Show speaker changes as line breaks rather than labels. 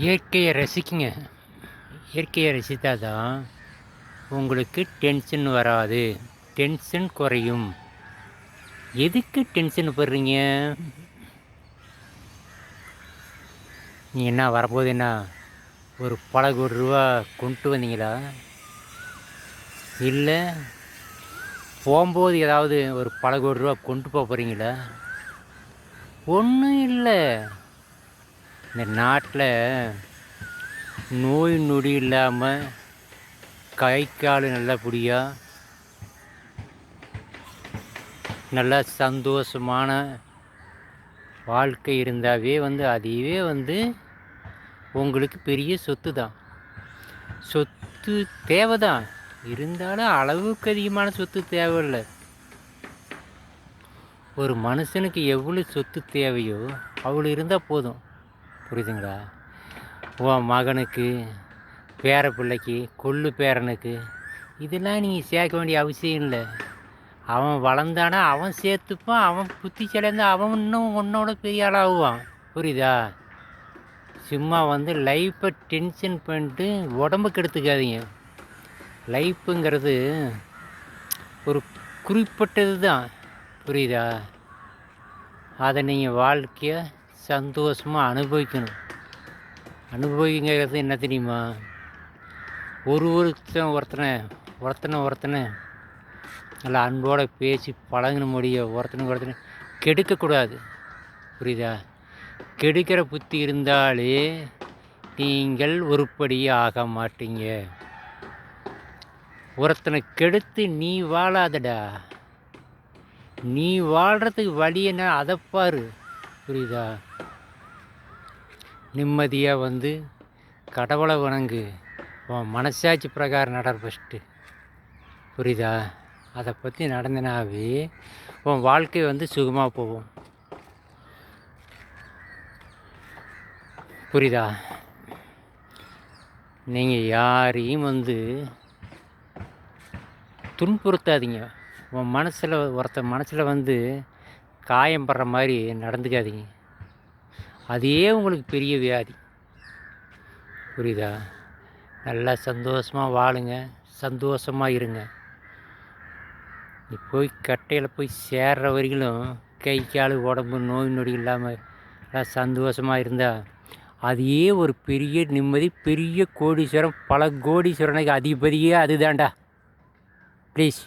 இயற்கையை ரசிக்குங்க. இயற்கையை ரசித்தா தான் உங்களுக்கு டென்ஷன் வராது, டென்ஷன் குறையும். எதுக்கு டென்ஷன் படுறீங்க? நீ என்ன வரப்போது என்ன ஒரு பல கோடி ரூபா கொண்டு வந்தீங்களா? இல்லை போகும்போது ஏதாவது ஒரு பல கோடி ரூபா கொண்டு போக போகிறீங்களா? ஒன்றும் இல்லை. இந்த நாட்டில் நோய் நொடி இல்லாமல் கை கால் நல்லபடியாக நல்லா சந்தோஷமான வாழ்க்கை இருந்தாவே அதுவே உங்களுக்கு பெரிய சொத்து தான். சொத்து தேவை தான், இருந்தாலும் அளவுக்கு அதிகமான சொத்து தேவையில்லை. ஒரு மனுஷனுக்கு எவ்வளோ சொத்து தேவையோ அவ்வளோ இருந்தால் போதும். புரியுதுங்களா? உன் மகனுக்கு, பேர பிள்ளைக்கு, கொள்ளு பேரனுக்கு இதெல்லாம் நீங்கள் சேர்க்க வேண்டிய அவசியம் இல்லை. அவன் வளர்ந்தானா அவன் சேர்த்துப்பான், அவன் புத்திச்சலைந்தான் அவன் இன்னும் உன்னோட பெரிய ஆளாகுவான். புரியுதா? சும்மா லைஃப்பை டென்ஷன் பண்ணிட்டு உடம்புக்கு எடுத்துக்காதீங்க. லைஃப்புங்கிறது ஒரு குறிப்பிட்டது தான். புரியுதா? அதை நீங்கள் வாழ்க்கையை சந்தோஷமாக அனுபவிக்கணும். அனுபவிங்கிறது என்ன தெரியுமா? ஒருத்தனை நல்லா அன்போடு பேசி பழகின முடியும். ஒருத்தனை கெடுக்கக்கூடாது. புரியுதா? கெடுக்கிற புத்தி இருந்தாலே நீங்கள் உருப்படியே ஆக மாட்டீங்க. ஒருத்தனை கெடுத்து நீ வாழாதடா. நீ வாழ்கிறதுக்கு வழி என்ன அதை பாரு. புரியுதா? நிம்மதியாக கடவுளை வணங்கு. உன் மனசாட்சி பிரகாரம் நடர் ஃபஸ்ட்டு. புரியுதா? அதை பற்றி நடந்தனாவே உன் வாழ்க்கை சுகமாக போகும். புரியுதா? நீங்கள் யாரையும் துன்புறுத்தாதீங்க. உன் மனசில் ஒருத்தன் மனசில் காயம் படுற மாதிரி நடந்துக்காதீங்க. அதே உங்களுக்கு பெரிய வியாதி. புரியுதா? நல்லா சந்தோஷமாக வாழுங்க, சந்தோஷமாக இருங்க. நீ போய் கட்டையில் போய் சேர்ற வரைக்கும் கை கால் உடம்பு நோய் நொடி இல்லாமல் நல்லா சந்தோஷமாக இருந்தால் அதையே ஒரு பெரிய நிம்மதி, பெரிய கோடீஸ்வரம், பல கோடீஸ்வரனுக்கு அதிபதியே அதுதான்டா. ப்ளீஸ்.